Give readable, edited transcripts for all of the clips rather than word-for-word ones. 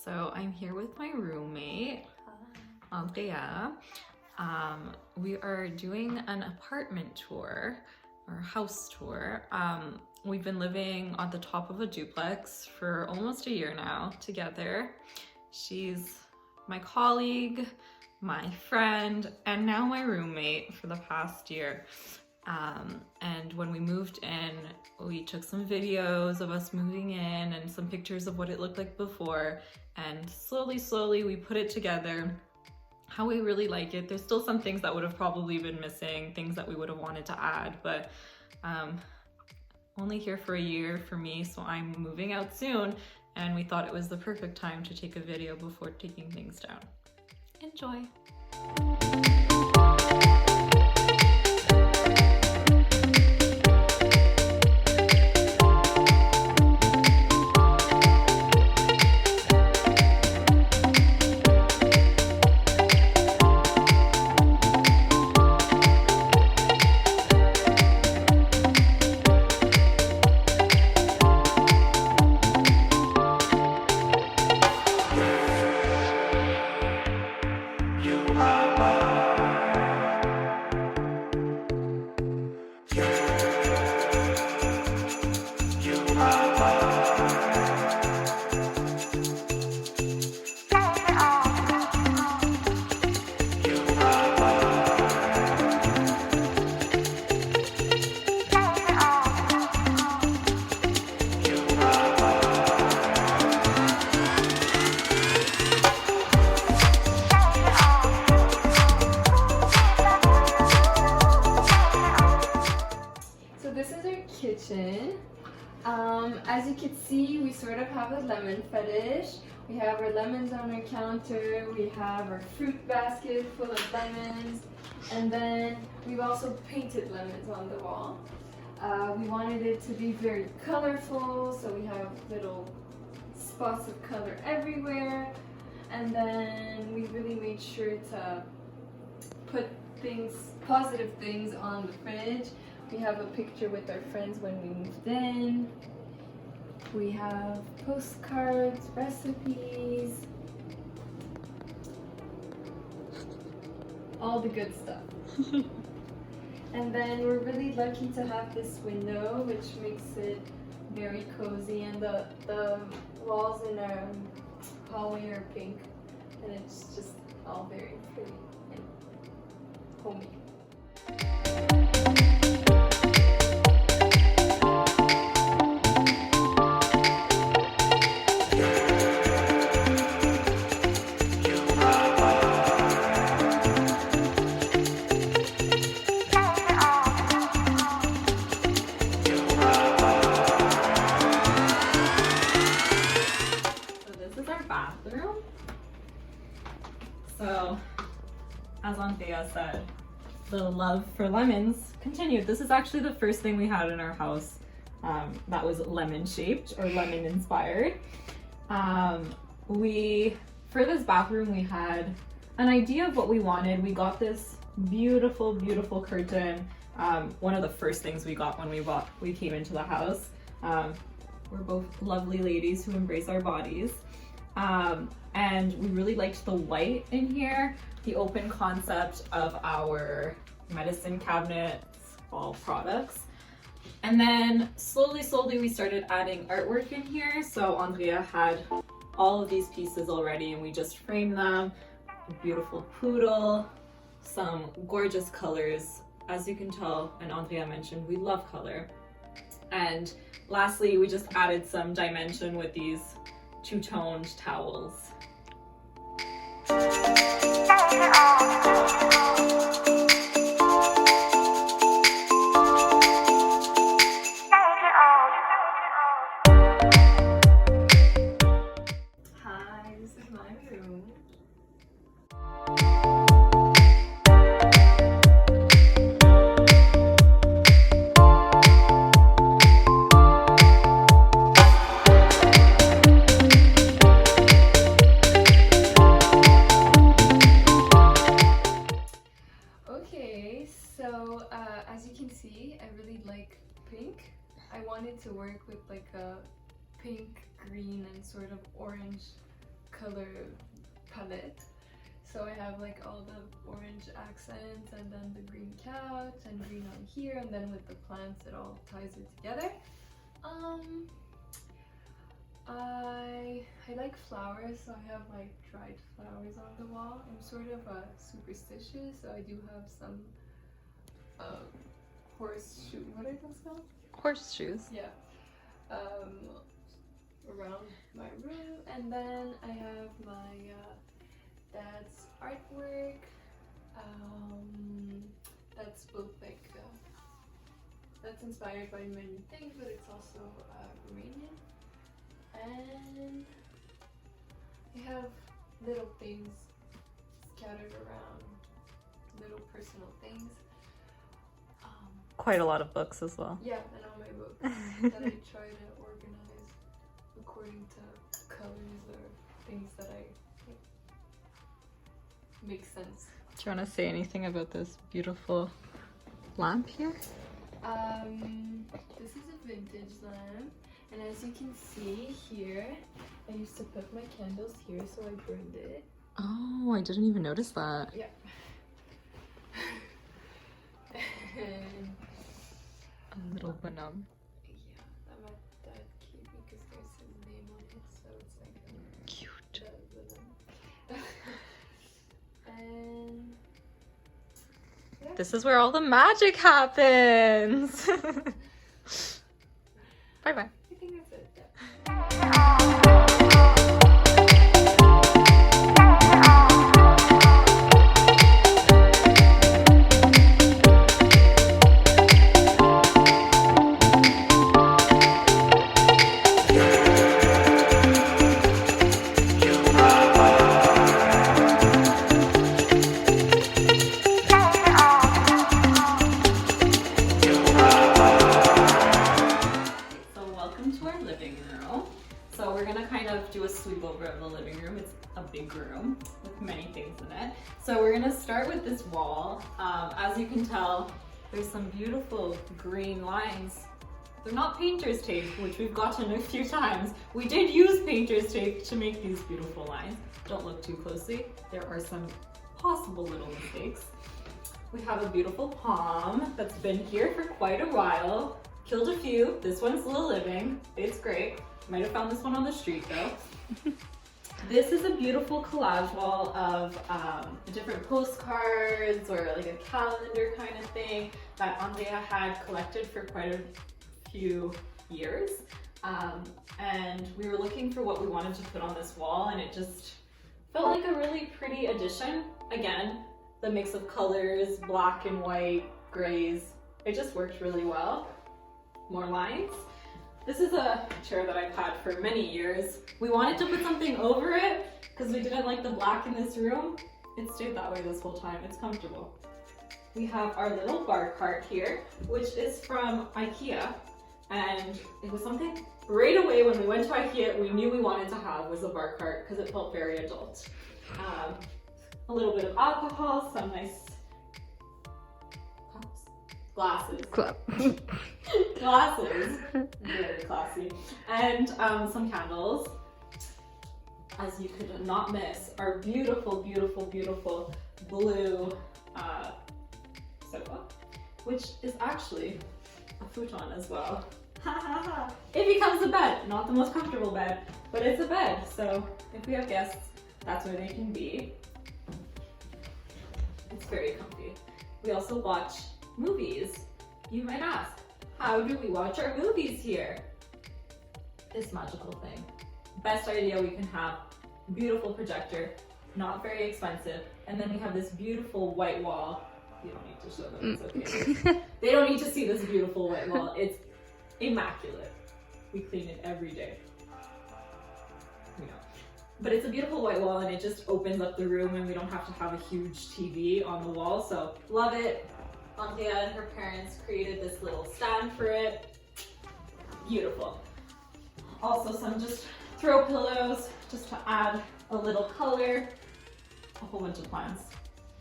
So I'm here with my roommate, Andrea. We are doing an apartment tour or house tour. We've been living on the top of a duplex for almost a year now together. She's my colleague, my friend, and now my roommate for the past year. And when we moved in, we took some videos of us moving in and some pictures of what it looked like before. And slowly we put it together how we really like it. There's still some things that would have probably been missing, things that we would have wanted to add, but only here for a year for me, so I'm moving out soon, and we thought it was the perfect time to take a video before taking things down. Enjoy! Kitchen. As you can see, we sort of have a lemon fetish. We have our lemons on our counter, we have our fruit basket full of lemons, and then we've also painted lemons on the wall. We wanted it to be very colorful, so we have little spots of color everywhere, and then we really made sure to put positive things on the fridge. We have a picture with our friends when we moved in. We have postcards, recipes, all the good stuff. And then we're really lucky to have this window, which makes it very cozy, and the walls in our hallway are pink, and it's just all very pretty and homey. Bathroom. So, as Andrea said, the love for lemons continued. This is actually the first thing we had in our house that was lemon shaped or lemon inspired. For this bathroom, we had an idea of what we wanted. We got this beautiful curtain. One of the first things we got when we came into the house. We're both lovely ladies who embrace our bodies. And we really liked the white in here, the open concept of our medicine cabinets, all products. And then slowly we started adding artwork in here. So Andrea had all of these pieces already and we just framed them. A beautiful poodle, some gorgeous colors. As you can tell, and Andrea mentioned, we love color. And lastly, we just added some dimension with these two-toned towels. Hi, this is my room. As you can see, I really like pink. I wanted to work with like a pink, green, and sort of orange color palette. So I have like all the orange accents and then the green couch and green on here, and then with the plants it all ties it together. I like flowers, so I have like dried flowers on the wall. I'm sort of superstitious, so I do have some horseshoe, what are those called? Horseshoes. Yeah. Around my room, and then I have my dad's artwork. That's both like that's inspired by many things, but it's also Romanian. And I have little things scattered around, little personal things. Quite a lot of books as well. Yeah, and all my books that I try to organize according to colors or things that I think make sense. Do you want to say anything about this beautiful lamp here? This is a vintage lamp, and as you can see here, I used to put my candles here, so I burned it. Oh, I didn't even notice that. Yeah. And A little bonum. yeah, I'm at that cute because there's his name on it, so it's like Cute. And yeah. This is where all the magic happens. Bye bye. I think that's it. Yeah. room with many things in it. So we're gonna start with this wall. As you can tell, there's some beautiful green lines. They're not painter's tape, which we've gotten a few times. We did use painter's tape to make these beautiful lines. Don't look too closely. There are some possible little mistakes. We have a beautiful palm that's been here for quite a while. Killed a few. This one's still living. It's great. Might have found this one on the street though. This is a beautiful collage wall of different postcards or like a calendar kind of thing that Andrea had collected for quite a few years. And we were looking for what we wanted to put on this wall, and it just felt like a really pretty addition. Again, the mix of colors, black and white, grays, it just worked really well. More lines. This is a chair that I've had for many years. We wanted to put something over it because we didn't like the black in this room. It stayed that way this whole time. It's comfortable. We have our little bar cart here, which is from IKEA. And it was something right away when we went to IKEA we knew we wanted to have was a bar cart because it felt very adult. A little bit of alcohol, some nice cups, glasses. Glasses, very classy, and some candles. As you could not miss, our beautiful, beautiful, beautiful blue sofa, which is actually a futon as well. It becomes a bed, not the most comfortable bed, but it's a bed. So if we have guests, that's where they can be. It's very comfy. We also watch movies. You might ask, how do we watch our movies here? This magical thing. Best idea we can have. Beautiful projector, not very expensive. And then we have this beautiful white wall. You don't need to show them, it's okay. They don't need to see this beautiful white wall. It's immaculate. We clean it every day. You know. But it's a beautiful white wall and it just opens up the room and we don't have to have a huge TV on the wall. So love it. Andrea and her parents created this little stand for it. Beautiful. Also some just throw pillows just to add a little color. A whole bunch of plants.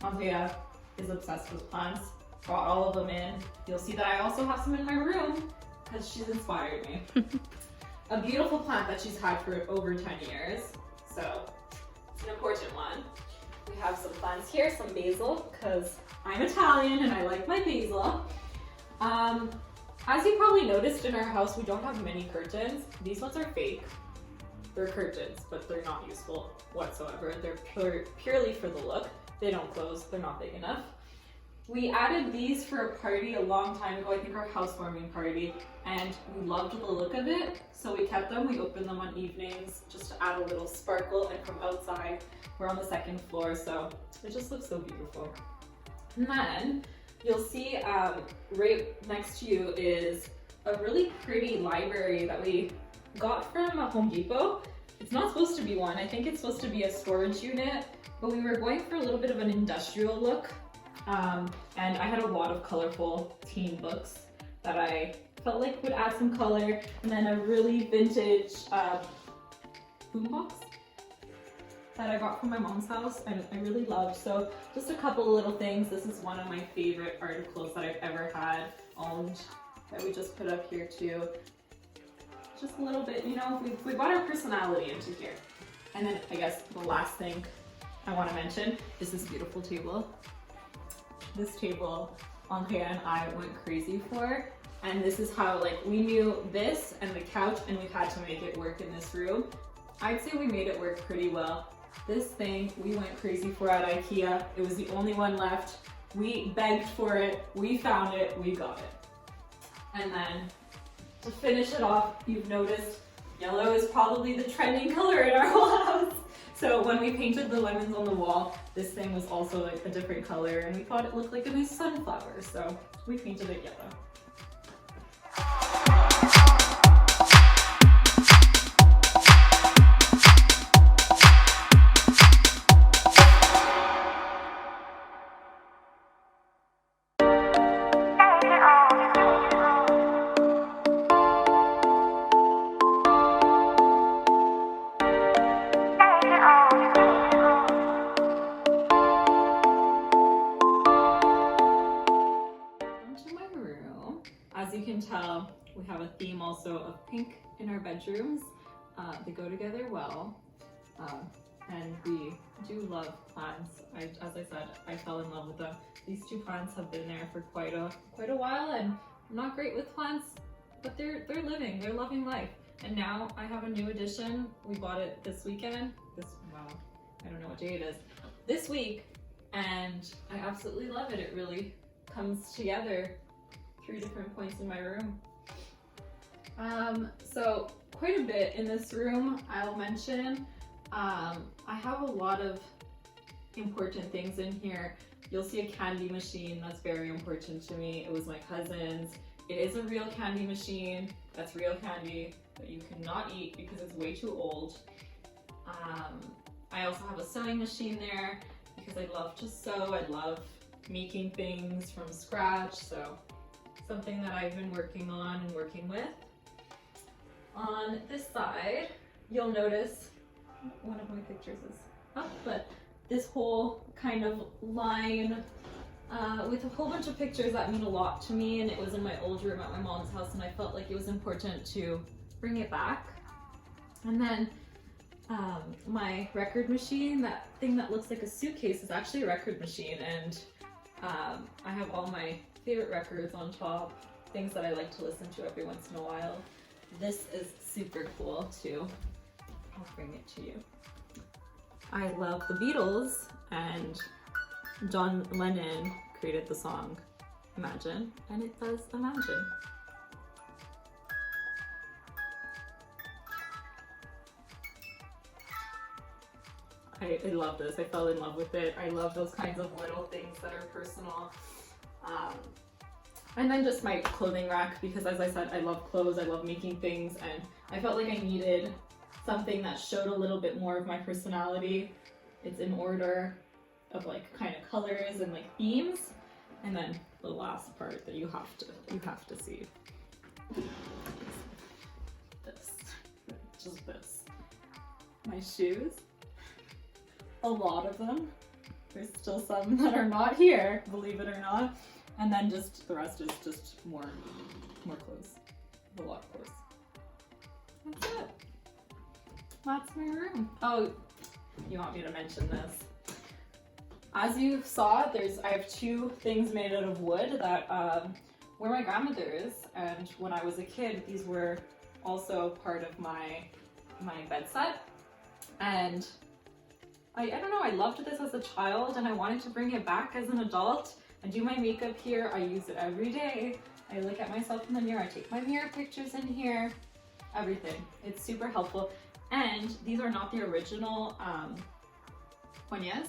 Andrea is obsessed with plants. Brought all of them in. You'll see that I also have some in my room because she's inspired me. A beautiful plant that she's had for over 10 years. So an important one. We have some plants here, some basil, because I'm Italian and I like my basil. As you probably noticed in our house, we don't have many curtains. These ones are fake. They're curtains, but they're not useful whatsoever. They're purely for the look. They don't close, they're not big enough. We added these for a party a long time ago, I think our housewarming party, and we loved the look of it, so we kept them. We opened them on evenings just to add a little sparkle, and from outside, we're on the second floor, so it just looks so beautiful. And then you'll see right next to you is a really pretty library that we got from Home Depot. It's not supposed to be one, I think it's supposed to be a storage unit, but we were going for a little bit of an industrial look. And I had a lot of colorful teen books that I felt like would add some color, and then a really vintage boombox that I got from my mom's house and I really loved. So just a couple of little things. This is one of my favorite articles that I've ever had owned that we just put up here too. Just a little bit, you know, we brought our personality into here. And then I guess the last thing I want to mention is this beautiful table. This table Andrea and I went crazy for, and this is how, like, we knew this and the couch and we had to make it work in this room. I'd say we made it work pretty well. This thing we went crazy for at IKEA. It was the only one left. We begged for it, we found it, we got it. And then to finish it off, you've noticed yellow is probably the trending color in our whole house. So when we painted the lemons on the wall, this thing was also like a different color, and we thought it looked like a nice sunflower, so we painted it yellow. As you can tell, we have a theme also of pink in our bedrooms. They go together well, and we do love plants. As I said, I fell in love with them. These two plants have been there for quite a while, and I'm not great with plants, but they're living, they're loving life. And now I have a new addition. We bought it this weekend. Wow, I don't know what day it is. This week, and I absolutely love it. It really comes together. 3 different points in my room. So quite a bit in this room I'll mention. I have a lot of important things in here. You'll see a candy machine that's very important to me. It was my cousin's. It is a real candy machine. That's real candy that you cannot eat because it's way too old. I also have a sewing machine there because I love to sew. I love making things from scratch, so something that I've been working on and working with. On this side, you'll notice one of my pictures is up, but this whole kind of line with a whole bunch of pictures that mean a lot to me, and it was in my old room at my mom's house, and I felt like it was important to bring it back. And then my record machine, that thing that looks like a suitcase, is actually a record machine, and I have all my favorite records on top, things that I like to listen to every once in a while. This is super cool too. I'll bring it to you. I love the Beatles, and John Lennon created the song Imagine, and it does Imagine. I love this. I fell in love with it. I love those kinds of little things that are personal. And then just my clothing rack, because as I said, I love clothes, I love making things, and I felt like I needed something that showed a little bit more of my personality. It's in order of like kind of colors and like themes. And then the last part that you have to see. This. My shoes. A lot of them. There's still some that are not here, believe it or not. And then just the rest is just more clothes. A lot of clothes. That's it. That's my room. Oh, you want me to mention this. As you saw, I have two things made out of wood that were my grandmother's, and when I was a kid, these were also part of my bed set. And I don't know, I loved this as a child and I wanted to bring it back as an adult. I do my makeup here, I use it every day. I look at myself in the mirror, I take my mirror pictures in here, everything. It's super helpful. And these are not the original poignées.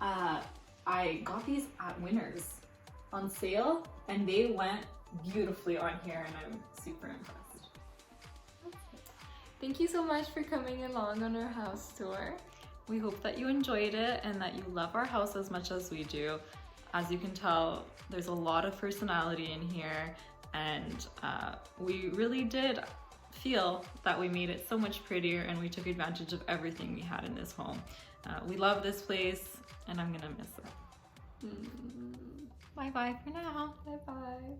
I got these at Winners on sale and they went beautifully on here and I'm super impressed. Thank you so much for coming along on our house tour. We hope that you enjoyed it and that you love our house as much as we do. As you can tell, there's a lot of personality in here, and we really did feel that we made it so much prettier and we took advantage of everything we had in this home. We love this place and I'm gonna miss it. Bye bye for now. Bye bye.